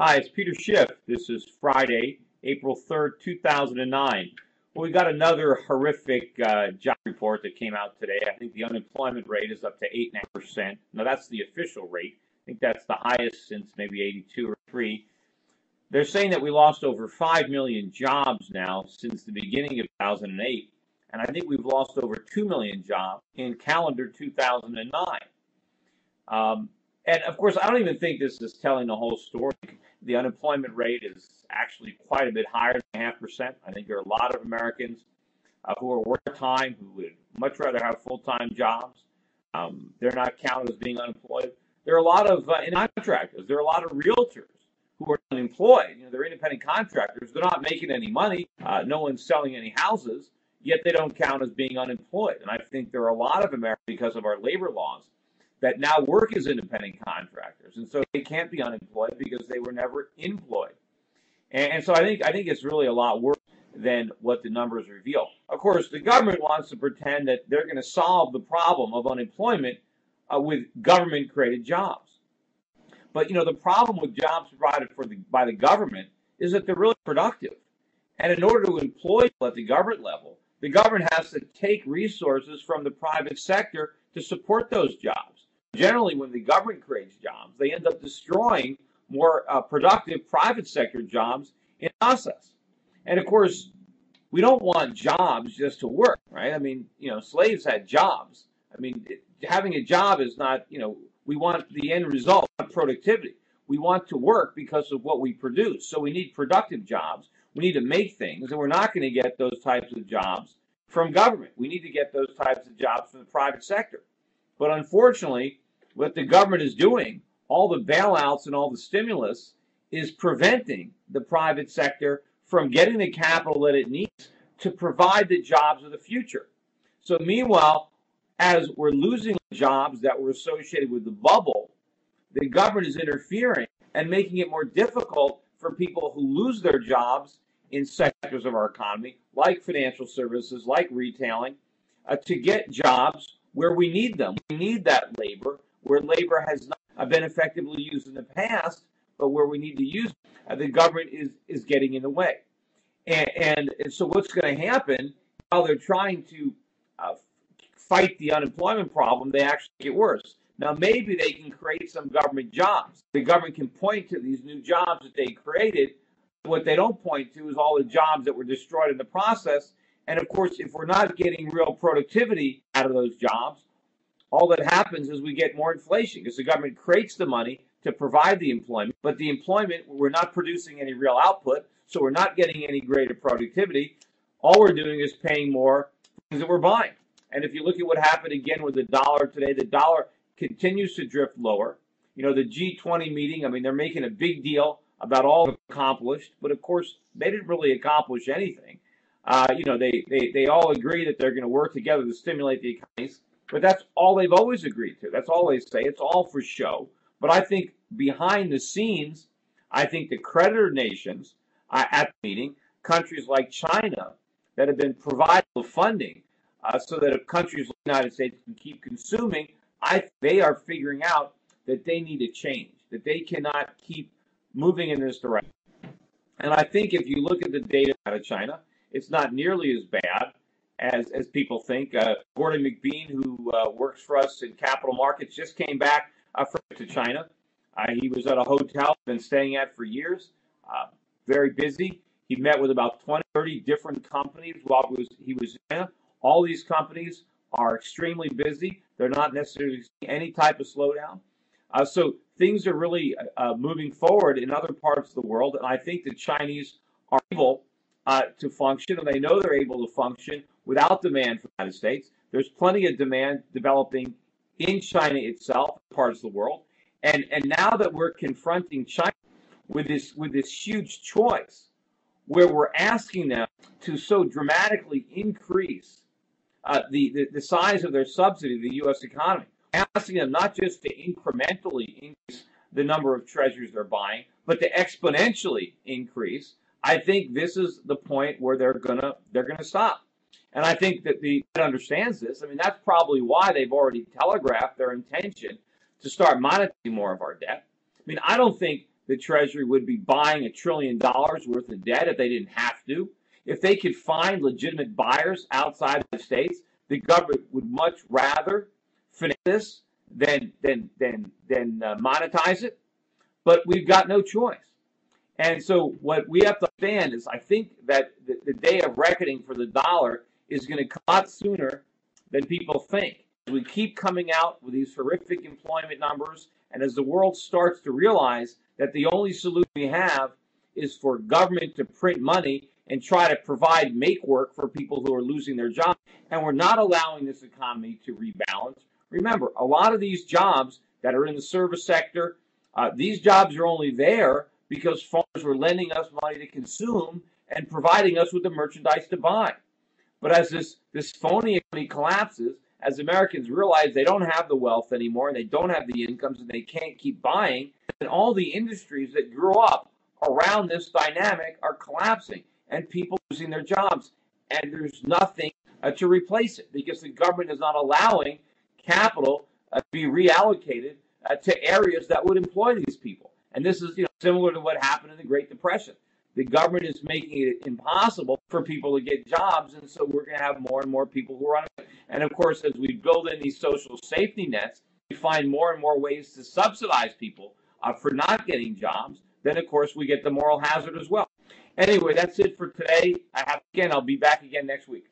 Hi, it's Peter Schiff. This is Friday, April 3rd, 2009. Well, we got another horrific job report that came out today. I think the unemployment rate is up to 8.5%. Now, that's the official rate. I think that's the highest since maybe 82 or 3. They're saying that we lost over 5 million jobs now since the beginning of 2008. And I think we've lost over 2 million jobs in calendar 2009. And of course, I don't even think this is telling the whole story. The unemployment rate is actually quite a bit higher than 0.5%. I think there are a lot of Americans who are working time who would much rather have full-time jobs. They're not counted as being unemployed. There are a lot of contractors. There are a lot of realtors who are unemployed. They're independent contractors. They're not making any money. No one's selling any houses, yet they don't count as being unemployed. And I think there are a lot of Americans, because of our labor laws, that now work as independent contractors, and so they can't be unemployed because they were never employed. And so I think it's really a lot worse than what the numbers reveal. Of course, the government wants to pretend that they're going to solve the problem of unemployment with government-created jobs. But the problem with jobs provided by the government is that they're really productive. And in order to employ people at the government level, the government has to take resources from the private sector to support those jobs. Generally, when the government creates jobs, they end up destroying more productive private sector jobs in the process. And of course, we don't want jobs just to work, right? I mean, slaves had jobs. I mean, having a job is not, we want the end result, not productivity. We want to work because of what we produce. So we need productive jobs. We need to make things, and we're not going to get those types of jobs from government. We need to get those types of jobs from the private sector. But unfortunately, what the government is doing, all the bailouts and all the stimulus, is preventing the private sector from getting the capital that it needs to provide the jobs of the future. So meanwhile, as we're losing jobs that were associated with the bubble, the government is interfering and making it more difficult for people who lose their jobs in sectors of our economy, like financial services, like retailing, to get jobs where we need them. We need that labor, where labor has not been effectively used in the past, but where we need to use it, the government is getting in the way. And so what's going to happen, while they're trying to fight the unemployment problem, they actually get worse. Now, maybe they can create some government jobs. The government can point to these new jobs that they created. What they don't point to is all the jobs that were destroyed in the process. And of course, if we're not getting real productivity out of those jobs, all that happens is we get more inflation because the government creates the money to provide the employment, but the employment, we're not producing any real output, so we're not getting any greater productivity. All we're doing is paying more for things that we're buying. And if you look at what happened again with the dollar today, the dollar continues to drift lower. The G20 meeting, I mean, they're making a big deal about all accomplished, but of course, they didn't really accomplish anything. They all agree that they're going to work together to stimulate the economies, but that's all they've always agreed to. That's all they say. It's all for show. But I think behind the scenes, I think the creditor nations at the meeting, countries like China that have been providing the funding so that if countries like the United States can keep consuming, they are figuring out that they need to change, that they cannot keep moving in this direction. And I think if you look at the data out of China, it's not nearly as bad as people think. Gordon McBean, who works for us in capital markets, just came back to China. He was at a hotel been staying at for years, very busy. He met with about 20, 30 different companies while he was in China. All these companies are extremely busy. They're not necessarily seeing any type of slowdown. So things are really moving forward in other parts of the world, and I think the Chinese are able to function, and they know they're able to function without demand from the United States. There's plenty of demand developing in China itself, parts of the world, and now that we're confronting China with this huge choice, where we're asking them to so dramatically increase the size of their subsidy to the U.S. economy, asking them not just to incrementally increase the number of treasuries they're buying, but to exponentially increase. I think this is the point where they're gonna stop. And I think that the Fed understands this. I mean, that's probably why they've already telegraphed their intention to start monetizing more of our debt. I mean, I don't think the Treasury would be buying $1 trillion worth of debt if they didn't have to. If they could find legitimate buyers outside the states, the government would much rather finance this than monetize it. But we've got no choice. And so what we have to understand is I think that the day of reckoning for the dollar is going to come a lot sooner than people think. We keep coming out with these horrific employment numbers, and as the world starts to realize that the only solution we have is for government to print money and try to provide make work for people who are losing their jobs, and we're not allowing this economy to rebalance. Remember, a lot of these jobs that are in the service sector, these jobs are only there because farmers were lending us money to consume and providing us with the merchandise to buy. But as this phony economy collapses, as Americans realize they don't have the wealth anymore and they don't have the incomes and they can't keep buying, and all the industries that grew up around this dynamic are collapsing and people losing their jobs. And there's nothing to replace it because the government is not allowing capital to be reallocated to areas that would employ these people. And this is similar to what happened in the Great Depression. The government is making it impossible for people to get jobs, and so we're going to have more and more people who are unemployed. And of course, as we build in these social safety nets, we find more and more ways to subsidize people for not getting jobs. Then, of course, we get the moral hazard as well. Anyway, that's it for today. I'll be back again next week.